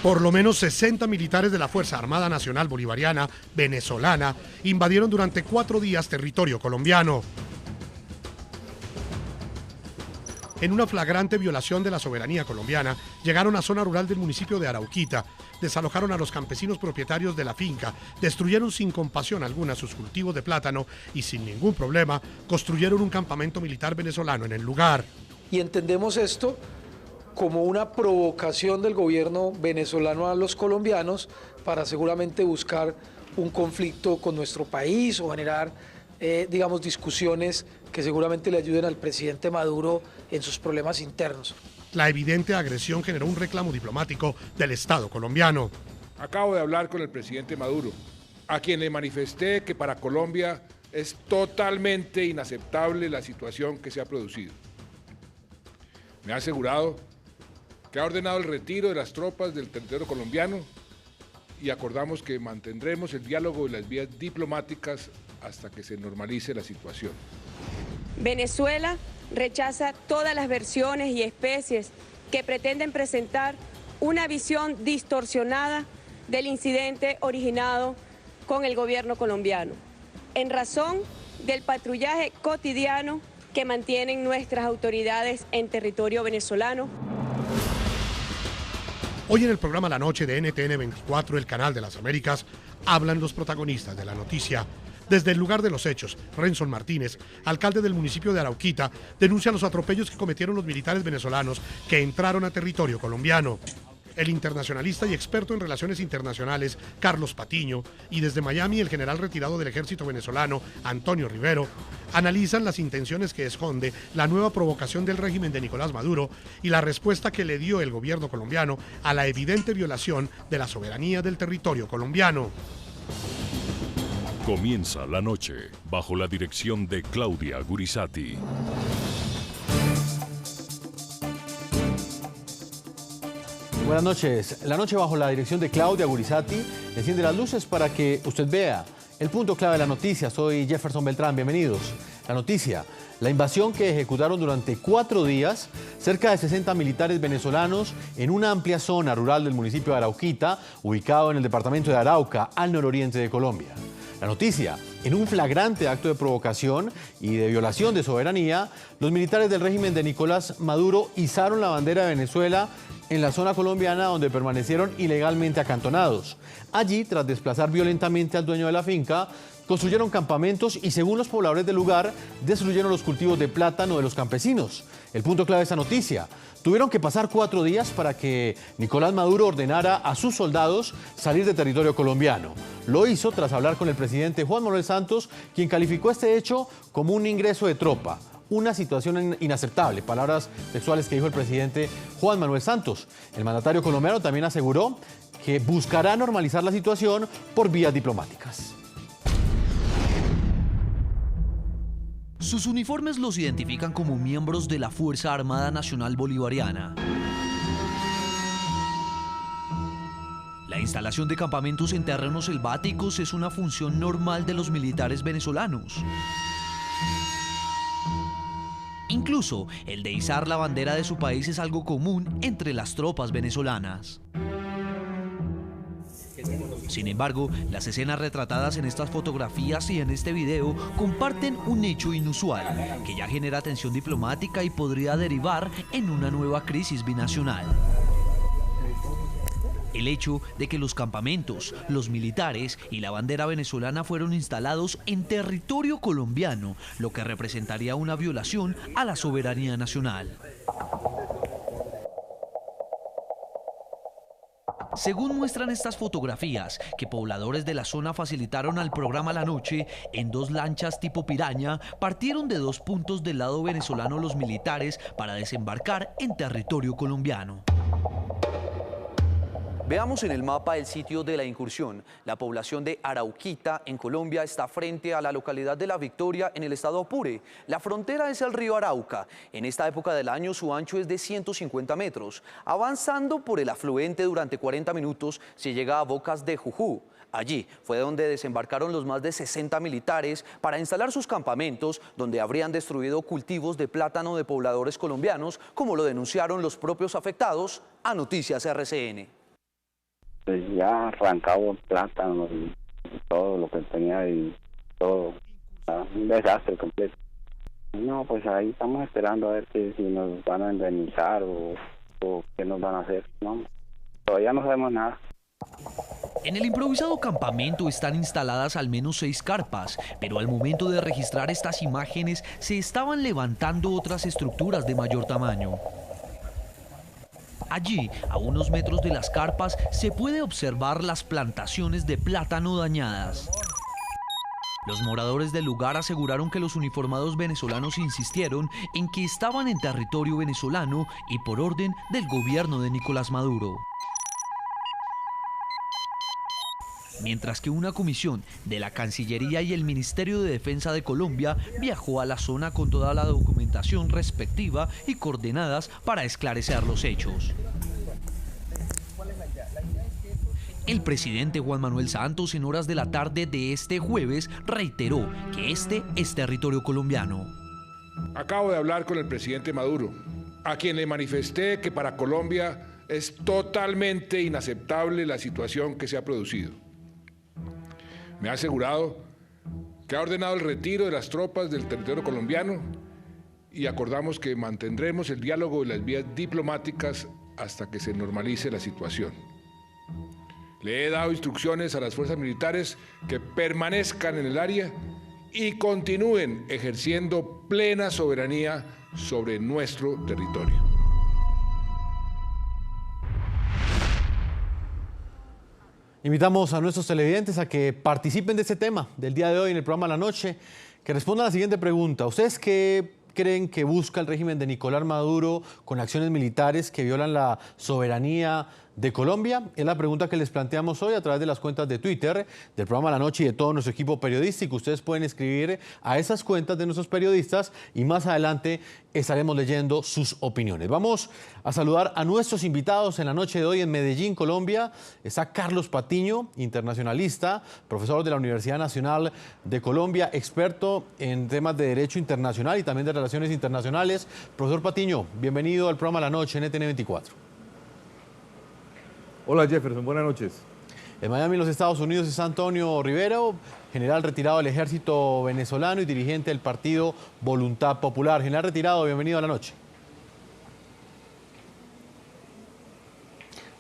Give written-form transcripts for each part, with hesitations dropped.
Por lo menos 60 militares de la Fuerza Armada Nacional Bolivariana venezolana invadieron durante 4 días territorio colombiano. En una flagrante violación de la soberanía colombiana, llegaron a zona rural del municipio de Arauquita, desalojaron a los campesinos propietarios de la finca, destruyeron sin compasión alguna sus cultivos de plátano y sin ningún problema construyeron un campamento militar venezolano en el lugar. Y entendemos esto como una provocación del gobierno venezolano a los colombianos para seguramente buscar un conflicto con nuestro país o generar, digamos, discusiones que seguramente le ayuden al presidente Maduro en sus problemas internos. La evidente agresión generó un reclamo diplomático del Estado colombiano. Acabo de hablar con el presidente Maduro, a quien le manifesté que para Colombia es totalmente inaceptable la situación que se ha producido. Me ha asegurado que ha ordenado el retiro de las tropas del territorio colombiano y acordamos que mantendremos el diálogo y las vías diplomáticas hasta que se normalice la situación. Venezuela rechaza todas las versiones y especies que pretenden presentar una visión distorsionada del incidente originado con el gobierno colombiano, en razón del patrullaje cotidiano que mantienen nuestras autoridades en territorio venezolano. Hoy en el programa La Noche de NTN 24, el canal de las Américas, hablan los protagonistas de la noticia. Desde el lugar de los hechos, Renson Martínez, alcalde del municipio de Arauquita, denuncia los atropellos que cometieron los militares venezolanos que entraron a territorio colombiano. El internacionalista y experto en relaciones internacionales, Carlos Patiño, y desde Miami, el general retirado del ejército venezolano, Antonio Rivero, analizan las intenciones que esconde la nueva provocación del régimen de Nicolás Maduro y la respuesta que le dio el gobierno colombiano a la evidente violación de la soberanía del territorio colombiano. Comienza la noche bajo la dirección de Claudia Gurizati. Buenas noches. La noche bajo la dirección de Claudia Gurizati enciende las luces para que usted vea el punto clave de la noticia. Soy Jefferson Beltrán, bienvenidos. La noticia, la invasión que ejecutaron durante 4 días cerca de 60 militares venezolanos en una amplia zona rural del municipio de Arauquita, ubicado en el departamento de Arauca, al nororiente de Colombia. La noticia, en un flagrante acto de provocación y de violación de soberanía, los militares del régimen de Nicolás Maduro izaron la bandera de Venezuela en la zona colombiana donde permanecieron ilegalmente acantonados. Allí, tras desplazar violentamente al dueño de la finca, construyeron campamentos y, según los pobladores del lugar, destruyeron los cultivos de plátano de los campesinos. El punto clave de esta noticia: tuvieron que pasar 4 días para que Nicolás Maduro ordenara a sus soldados salir de territorio colombiano. Lo hizo tras hablar con el presidente Juan Manuel Santos, quien calificó este hecho como un ingreso de tropa. Una situación inaceptable, palabras textuales que dijo el presidente Juan Manuel Santos. El mandatario colombiano también aseguró que buscará normalizar la situación por vías diplomáticas. Sus uniformes los identifican como miembros de la Fuerza Armada Nacional Bolivariana. La instalación de campamentos en terrenos selváticos es una función normal de los militares venezolanos. Incluso el de izar la bandera de su país es algo común entre las tropas venezolanas. Sin embargo, las escenas retratadas en estas fotografías y en este video comparten un hecho inusual, que ya genera tensión diplomática y podría derivar en una nueva crisis binacional. El hecho de que los campamentos, los militares y la bandera venezolana fueron instalados en territorio colombiano, lo que representaría una violación a la soberanía nacional. Según muestran estas fotografías, que pobladores de la zona facilitaron al programa La Noche, en 2 lanchas tipo Piraña, partieron de 2 puntos del lado venezolano los militares para desembarcar en territorio colombiano. Veamos en el mapa el sitio de la incursión. La población de Arauquita, en Colombia, está frente a la localidad de La Victoria, en el estado Apure. La frontera es el río Arauca. En esta época del año su ancho es de 150 metros. Avanzando por el afluente durante 40 minutos, se llega a Bocas de Jujú. Allí fue donde desembarcaron los más de 60 militares para instalar sus campamentos, donde habrían destruido cultivos de plátano de pobladores colombianos, como lo denunciaron los propios afectados a Noticias RCN. pues ya arrancado plátanos y todo lo que tenía y todo, un desastre completo. No, pues ahí estamos esperando a ver si nos van a indemnizar o qué nos van a hacer. No, todavía no sabemos nada. En el improvisado campamento están instaladas al menos 6 carpas, pero al momento de registrar estas imágenes se estaban levantando otras estructuras de mayor tamaño. Allí, a unos metros de las carpas, se puede observar las plantaciones de plátano dañadas. Los moradores del lugar aseguraron que los uniformados venezolanos insistieron en que estaban en territorio venezolano y por orden del gobierno de Nicolás Maduro. Mientras que una comisión de la Cancillería y el Ministerio de Defensa de Colombia viajó a la zona con toda la documentación respectiva y coordenadas para esclarecer los hechos. El presidente Juan Manuel Santos en horas de la tarde de este jueves reiteró que este es territorio colombiano. Acabo de hablar con el presidente Maduro, a quien le manifesté que para Colombia es totalmente inaceptable la situación que se ha producido. Me ha asegurado que ha ordenado el retiro de las tropas del territorio colombiano y acordamos que mantendremos el diálogo y las vías diplomáticas hasta que se normalice la situación. Le he dado instrucciones a las fuerzas militares que permanezcan en el área y continúen ejerciendo plena soberanía sobre nuestro territorio. Invitamos a nuestros televidentes a que participen de este tema del día de hoy en el programa La Noche, que respondan a la siguiente pregunta. ¿Ustedes qué creen que busca el régimen de Nicolás Maduro con acciones militares que violan la soberanía de Colombia? Es la pregunta que les planteamos hoy a través de las cuentas de Twitter del programa La Noche y de todo nuestro equipo periodístico. Ustedes pueden escribir a esas cuentas de nuestros periodistas y más adelante estaremos leyendo sus opiniones. Vamos a saludar a nuestros invitados en la noche de hoy en Medellín, Colombia. Está Carlos Patiño, internacionalista, profesor de la Universidad Nacional de Colombia, experto en temas de Derecho Internacional y también de Relaciones Internacionales. Profesor Patiño, bienvenido al programa La Noche en NTN 24. Hola Jefferson, buenas noches. En Miami, en los Estados Unidos, está Antonio Rivero, general retirado del ejército venezolano y dirigente del partido Voluntad Popular. General retirado, bienvenido a La Noche.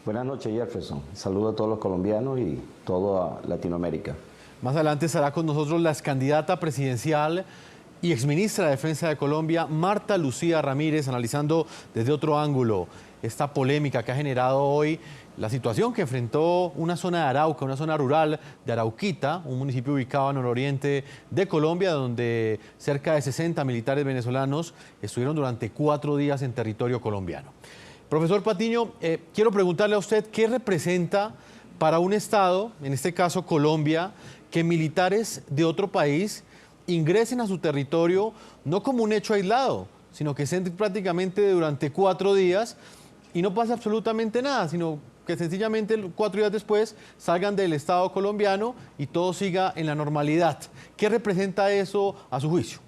Buenas noches Jefferson, saludo a todos los colombianos y toda Latinoamérica. Más adelante estará con nosotros la excandidata presidencial y exministra de Defensa de Colombia, Marta Lucía Ramírez, analizando desde otro ángulo esta polémica que ha generado hoy la situación que enfrentó una zona de Arauca, una zona rural de Arauquita, un municipio ubicado en el nororiente de Colombia, donde cerca de 60 militares venezolanos estuvieron durante 4 días en territorio colombiano. Profesor Patiño, quiero preguntarle a usted qué representa para un Estado, en este caso Colombia, que militares de otro país ingresen a su territorio no como un hecho aislado, sino que estén prácticamente durante 4 días y no pasa absolutamente nada, sino que sencillamente 4 días después salgan del Estado colombiano y todo siga en la normalidad. ¿Qué representa eso a su juicio?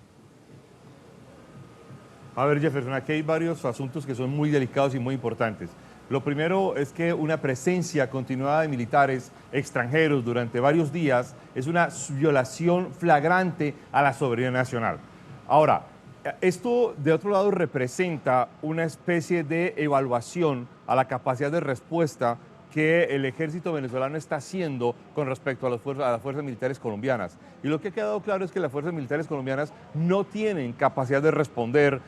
A ver Jefferson, aquí hay varios asuntos que son muy delicados y muy importantes. Lo primero es que una presencia continuada de militares extranjeros durante varios días es una violación flagrante a la soberanía nacional. Ahora, esto de otro lado representa una especie de evaluación a la capacidad de respuesta que el ejército venezolano está haciendo con respecto a las fuerzas militares colombianas. Y lo que ha quedado claro es que las fuerzas militares colombianas no tienen capacidad de responder,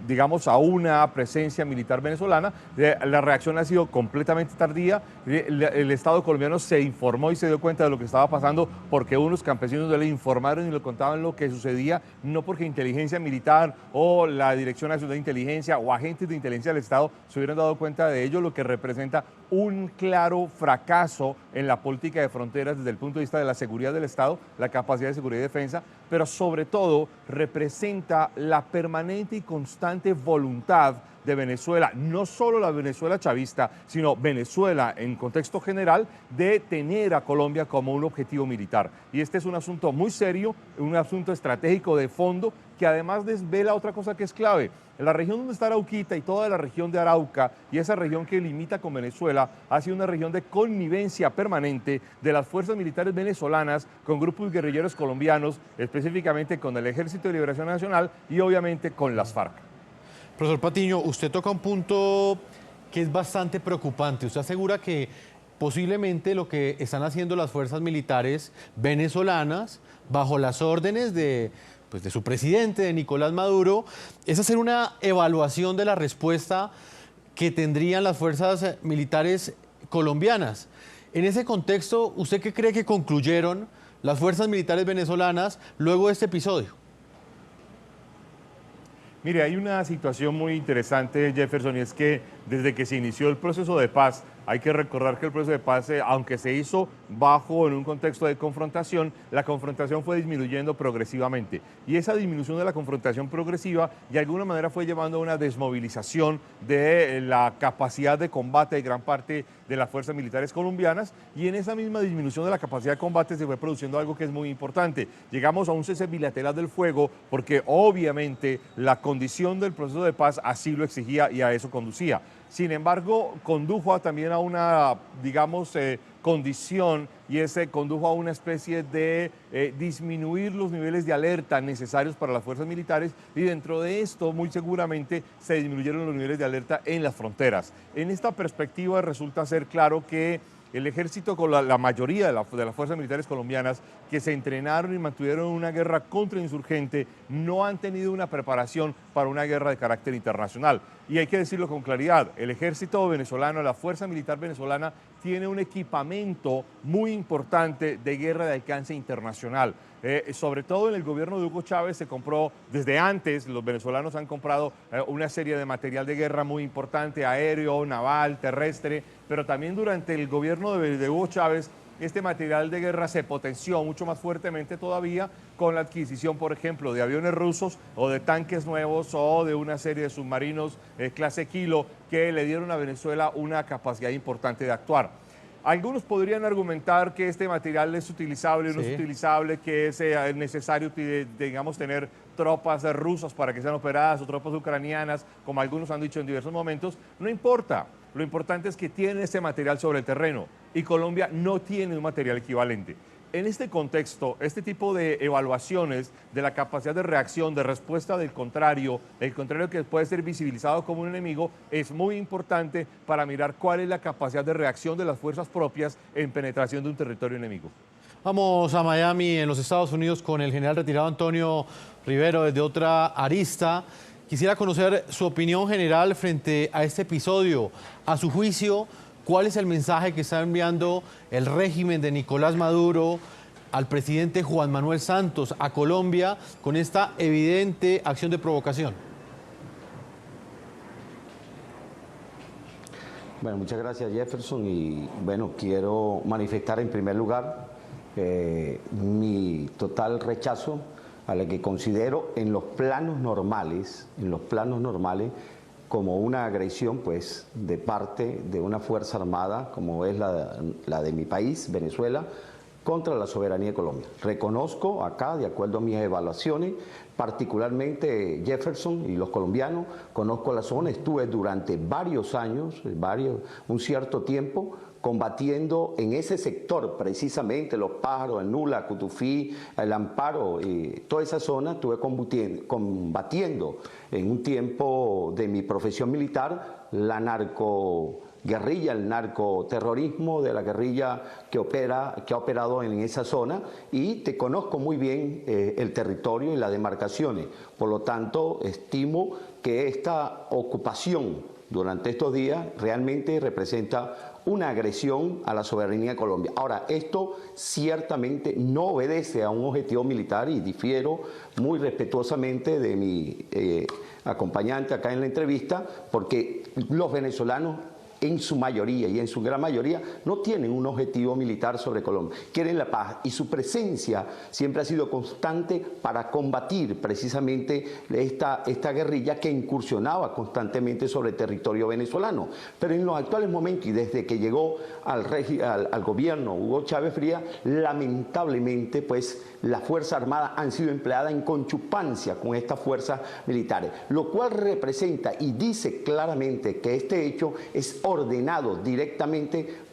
digamos, a una presencia militar venezolana. La reacción ha sido completamente tardía. El Estado colombiano se informó y se dio cuenta de lo que estaba pasando porque unos campesinos le informaron y le contaban lo que sucedía, no porque inteligencia militar o la Dirección Nacional de Inteligencia o agentes de inteligencia del Estado se hubieran dado cuenta de ello, lo que representa un claro fracaso en la política de fronteras desde el punto de vista de la seguridad del Estado, la capacidad de seguridad y defensa, pero sobre todo representa la permanente y constante voluntad de Venezuela, no solo la Venezuela chavista, sino Venezuela en contexto general, de tener a Colombia como un objetivo militar. Y este es un asunto muy serio, un asunto estratégico de fondo que además desvela otra cosa que es clave. La región donde está Arauquita y toda la región de Arauca y esa región que limita con Venezuela ha sido una región de connivencia permanente de las fuerzas militares venezolanas con grupos guerrilleros colombianos, específicamente con el Ejército de Liberación Nacional y obviamente con las FARC. Profesor Patiño, usted toca un punto que es bastante preocupante. Usted asegura que posiblemente lo que están haciendo las fuerzas militares venezolanas bajo las órdenes de su presidente, de Nicolás Maduro, es hacer una evaluación de la respuesta que tendrían las fuerzas militares colombianas. En ese contexto, ¿usted qué cree que concluyeron las fuerzas militares venezolanas luego de este episodio? Mire, hay una situación muy interesante, Jefferson, y es que desde que se inició el proceso de paz, hay que recordar que el proceso de paz, aunque se hizo en un contexto de confrontación, la confrontación fue disminuyendo progresivamente. Y esa disminución de la confrontación progresiva de alguna manera fue llevando a una desmovilización de la capacidad de combate de gran parte de las fuerzas militares colombianas, y en esa misma disminución de la capacidad de combate se fue produciendo algo que es muy importante. Llegamos a un cese bilateral del fuego porque obviamente la condición del proceso de paz así lo exigía y a eso conducía. Sin embargo, condujo también a una, condición, y ese condujo a una especie de disminuir los niveles de alerta necesarios para las fuerzas militares, y dentro de esto muy seguramente se disminuyeron los niveles de alerta en las fronteras. En esta perspectiva resulta ser claro que el ejército, con la mayoría de las fuerzas militares colombianas que se entrenaron y mantuvieron una guerra contrainsurgente, no han tenido una preparación para una guerra de carácter internacional. Y hay que decirlo con claridad, el ejército venezolano, la fuerza militar venezolana, tiene un equipamiento muy importante de guerra de alcance internacional. Sobre todo en el gobierno de Hugo Chávez se compró, desde antes los venezolanos han comprado una serie de material de guerra muy importante, aéreo, naval, terrestre, pero también durante el gobierno de Hugo Chávez este material de guerra se potenció mucho más fuertemente todavía con la adquisición, por ejemplo, de aviones rusos o de tanques nuevos o de una serie de submarinos clase Kilo que le dieron a Venezuela una capacidad importante de actuar. Algunos podrían argumentar que este material es utilizable o no es utilizable, que es necesario, digamos, tener tropas rusas para que sean operadas o tropas ucranianas, como algunos han dicho en diversos momentos. No importa, lo importante es que tienen ese material sobre el terreno y Colombia no tiene un material equivalente. En este contexto, este tipo de evaluaciones de la capacidad de reacción, de respuesta del contrario, el contrario que puede ser visibilizado como un enemigo, es muy importante para mirar cuál es la capacidad de reacción de las fuerzas propias en penetración de un territorio enemigo. Vamos a Miami, en los Estados Unidos, con el general retirado Antonio Rivero desde otra arista. Quisiera conocer su opinión general frente a este episodio. A su juicio, ¿cuál es el mensaje que está enviando el régimen de Nicolás Maduro al presidente Juan Manuel Santos, a Colombia, con esta evidente acción de provocación? Bueno, muchas gracias, Jefferson, y bueno, quiero manifestar en primer lugar mi total rechazo a la que considero en los planos normales, como una agresión, pues, de parte de una fuerza armada como es la de mi país, Venezuela, contra la soberanía de Colombia. Reconozco acá, de acuerdo a mis evaluaciones, particularmente Jefferson y los colombianos, conozco la zona, estuve durante varios años, un cierto tiempo, combatiendo en ese sector, precisamente Los Pájaros, el Nula, Cutufí, el Amparo, toda esa zona estuve combatiendo en un tiempo de mi profesión militar la narcoguerrilla, el narcoterrorismo de la guerrilla que ha operado en esa zona, y te conozco muy bien el territorio y las demarcaciones. Por lo tanto, estimo que esta ocupación durante estos días realmente representa una agresión a la soberanía de Colombia. Ahora, esto ciertamente no obedece a un objetivo militar, y difiero muy respetuosamente de mi acompañante acá en la entrevista, porque los venezolanos en su mayoría y en su gran mayoría no tienen un objetivo militar sobre Colombia, quieren la paz y su presencia siempre ha sido constante para combatir precisamente esta guerrilla que incursionaba constantemente sobre el territorio venezolano. Pero en los actuales momentos y desde que llegó al gobierno Hugo Chávez Frías, lamentablemente pues las Fuerzas Armadas han sido empleadas en conchupancia con estas fuerzas militares, lo cual representa y dice claramente que este hecho es ordenado directamente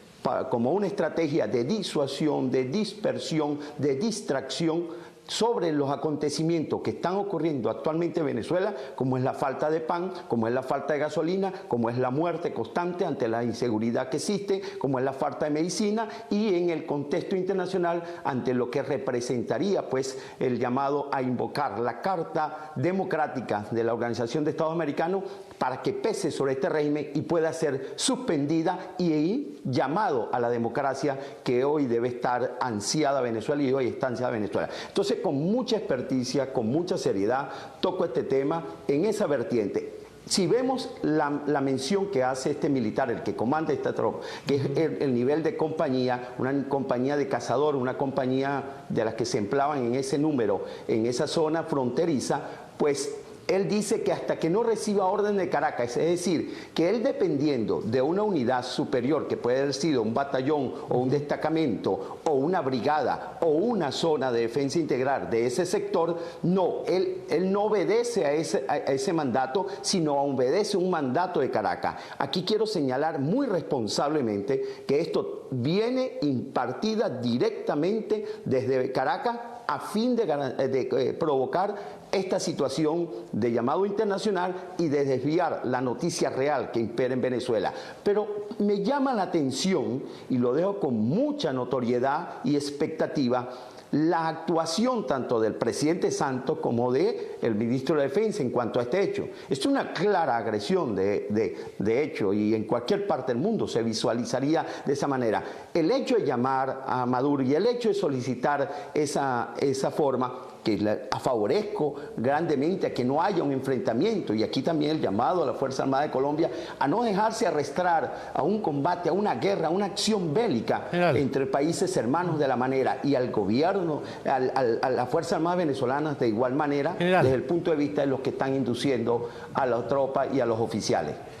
como una estrategia de disuasión, de dispersión, de distracción sobre los acontecimientos que están ocurriendo actualmente en Venezuela, como es la falta de pan, como es la falta de gasolina, como es la muerte constante ante la inseguridad que existe, como es la falta de medicina y en el contexto internacional ante lo que representaría pues el llamado a invocar la Carta Democrática de la Organización de Estados Americanos para que pese sobre este régimen y pueda ser suspendida y llamado a la democracia que hoy debe estar ansiada Venezuela y hoy está ansiada Venezuela. Entonces, con mucha experticia, con mucha seriedad, toco este tema en esa vertiente. Si vemos la mención que hace este militar, el que comanda esta tropa, que es el nivel de compañía, una compañía de cazadores, una compañía de las que se empleaban en ese número, en esa zona fronteriza, pues él dice que hasta que no reciba orden de Caracas, es decir, que él dependiendo de una unidad superior, que puede haber sido un batallón o un destacamento o una brigada o una zona de defensa integral de ese sector, no, él no obedece a ese mandato, sino obedece un mandato de Caracas. Aquí quiero señalar muy responsablemente que esto viene impartida directamente desde Caracas a fin de provocar esta situación de llamado internacional y de desviar la noticia real que impera en Venezuela. Pero me llama la atención, y lo dejo con mucha notoriedad y expectativa, la actuación tanto del presidente Santos como del ministro de Defensa en cuanto a este hecho. Es una clara agresión de hecho y en cualquier parte del mundo se visualizaría de esa manera. El hecho de llamar a Maduro y el hecho de solicitar esa forma, que favorezco grandemente a que no haya un enfrentamiento, y aquí también el llamado a la Fuerza Armada de Colombia a no dejarse arrastrar a un combate, a una guerra, a una acción bélica entre países hermanos de la manera, y al gobierno, a la Fuerza Armada venezolana de igual manera, desde el punto de vista de los que están induciendo a la tropa y a los oficiales.